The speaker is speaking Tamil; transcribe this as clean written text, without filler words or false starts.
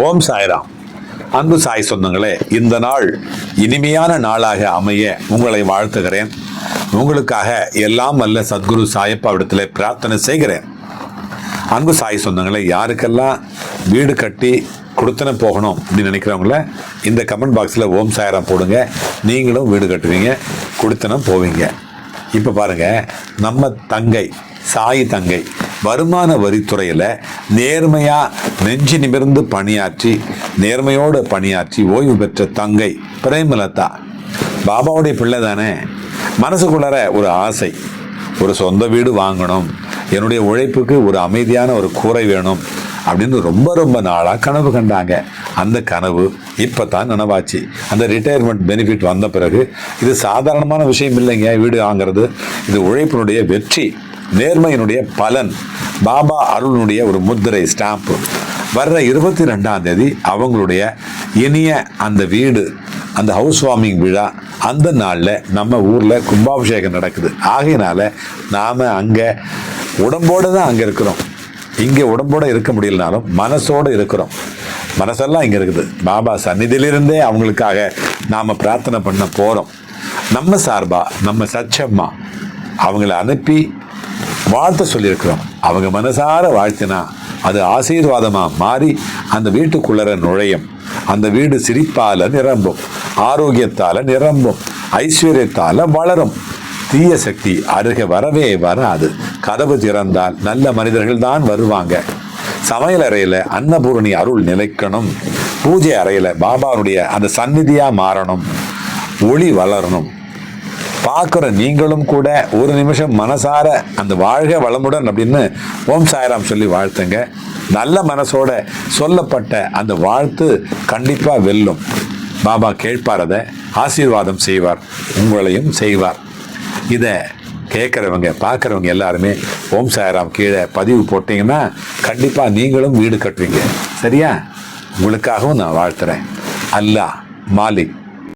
ஓம் சாய்ராம். அன்பு சாய் சொந்தங்களே, இந்த நாள் இனிமையான நாளாக அமைய உங்களை வாழ்த்துகிறேன். உங்களுக்காக எல்லாம் வல்ல சத்குரு சாயப்பாவிடத்தில் பிரார்த்தனை செய்கிறேன். அன்பு சாய் சொந்தங்களே, யாருக்கெல்லாம் வீடு கட்டி கொடுத்தன போகணும் அப்படின்னு நினைக்கிறவங்கள இந்த கமெண்ட் பாக்ஸில் ஓம் சாய்ராம் போடுங்க. நீங்களும் வீடு கட்டுவீங்க, கொடுத்தனம் போவீங்க. இப்போ பாருங்க, நம்ம தங்கை சாய் தங்கை வருமான வரித்துறையில் நேர்மையாக நெஞ்சு நிமிர்ந்து பணியாற்றி நேர்மையோடு பணியாற்றி ஓய்வு பெற்ற தங்கை பிரேமலதா. பாபாவுடைய பிள்ளை தானே. மனசுக்குள்ளார ஒரு ஆசை, ஒரு சொந்த வீடு வாங்கணும், என்னுடைய உழைப்புக்கு ஒரு அமைதியான ஒரு கூரை வேணும் அப்படின்னு ரொம்ப நாளாக கனவு கண்டாங்க. அந்த கனவு இப்போ தான் நனவாச்சு. அந்த ரிட்டையர்மெண்ட் பெனிஃபிட் வந்த பிறகு இது சாதாரணமான விஷயம் இல்லைங்க. வீடு வாங்கிறது இது உழைப்பினுடைய வெற்றி, நேர்மையினுடைய பலன், பாபா அருளுடைய ஒரு முத்திரை ஸ்டாம்ப்பு. வர்ற 22ஆம் தேதி அவங்களுடைய இனிய அந்த வீடு, அந்த ஹவுஸ் வார்மிங் விழா, அந்த நாளில் நம்ம ஊரில் கும்பாபிஷேகம் நடக்குது. ஆகையினால நாம் அங்கே உடம்போடு தான் அங்கே இருக்கிறோம். இங்கே உடம்போடு இருக்க முடியலனாலும் மனசோடு இருக்கிறோம். மனசெல்லாம் இங்கே இருக்குது. பாபா சந்நிதியிலிருந்தே அவங்களுக்காக நாம் பிரார்த்தனை பண்ண போகிறோம். நம்ம சார்பாக நம்ம சச்சம்மா அவங்கள அனுப்பி வாழ்த்த சொல்லியிருக்கிறோம். அவங்க மனசார வாழ்த்தினா அது ஆசீர்வாதமாக மாறி அந்த வீட்டுக்குள்ளர நுழையும். அந்த வீடு சிரிப்பால் நிரம்பும், ஆரோக்கியத்தால் நிரம்பும், ஐஸ்வர்யத்தால் வளரும். தீய சக்தி அருகே வரவே வராது. கதவு திறந்தால் நல்ல மனிதர்கள் தான் வருவாங்க. சமையல் அறையில் அன்னபூரணி அருள் நிலைக்கணும். பூஜை அறையில் பாபாவுடைய அந்த சந்நிதியாக மாறணும், ஒளி வளரணும். பார்க்குற நீங்களும் கூட ஒரு நிமிஷம் மனசார அந்த வாழ்க வளமுடன் அப்படின்னு ஓம் சாய்ராம் சொல்லி வாழ்த்துங்க. நல்ல மனசோட சொல்லப்பட்ட அந்த வாழ்த்து கண்டிப்பாக வெல்லும். பாபா கேட்பாரதை ஆசீர்வாதம் செய்வார், உங்களையும் செய்வார். இதை கேட்குறவங்க பார்க்குறவங்க எல்லாருமே ஓம் சாய்ராம் கீழே பதிவு போட்டிங்கன்னா கண்டிப்பாக நீங்களும் வீடு கட்டுவீங்க. சரியா? உங்களுக்காகவும் நான் வாழ்த்துறேன். அல்லாஹ் மாலிக்.